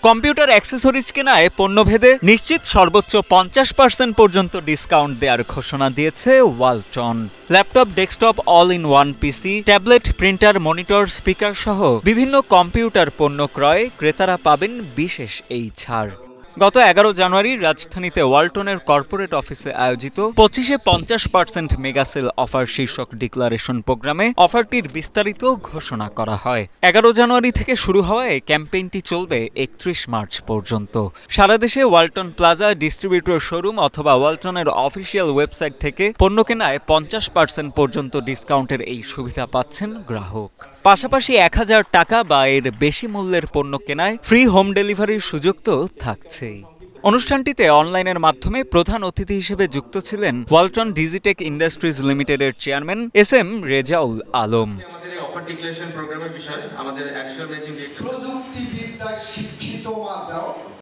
Computer accessories কেনায় পণ্যভেদে নিশ্চিত সর্বোচ্চ 50% পর্যন্ত ডিসকাউন্ট দেওয়ার ঘোষণা দিয়েছে Walton. Laptop, desktop, all in one PC, tablet, printer, monitor, speaker সহ বিভিন্ন কম্পিউটার পণ্য ক্রয়ে ক্রেতারা পাবেন বিশেষ এই ছাড়। গত 11 জানুয়ারি রাজধানীতে ওয়ালটনের কর্পোরেট অফিসে আয়োজিত 25-এ 50% মেগা সেল অফার শীর্ষক ডিক্লারেশন প্রোগ্রামে অফারটির বিস্তারিত ঘোষণা করা হয়। 11 জানুয়ারি থেকে শুরু হওয়া এই ক্যাম্পেইনটি চলবে 31 মার্চ পর্যন্ত। সারা দেশে ওয়ালটন প্লাজা, ডিস্ট্রিবিউটর শোরুম অথবা ওয়ালটনের অফিসিয়াল ওয়েবসাইট থেকে পণ্য কেনায় 50% পর্যন্ত ডিসকাউন্টের এই সুবিধা পাচ্ছেন গ্রাহক। পাশাপাশি 1000 টাকা বা এর বেশি মূল্যের পণ্য কেনায় ফ্রি হোম ডেলিভারির সুযোগ তো থাকছেই। অনুষ্ঠানটিতে অনলাইনের মাধ্যমে প্রধান অতিথি হিসেবে যুক্ত ছিলেন ওয়ালটন ডিজিটেক ইন্ডাস্ট্রিজ লিমিটেডের চেয়ারম্যান SM রেজাউল আলম। আমাদের এই অফার ডিক্লারেশন প্রোগ্রামের বিষয় আমাদের অ্যাকচুয়াল ম্যানেজিং ডিরেক্টর প্রযুক্তিবিদ্যায় শিক্ষিত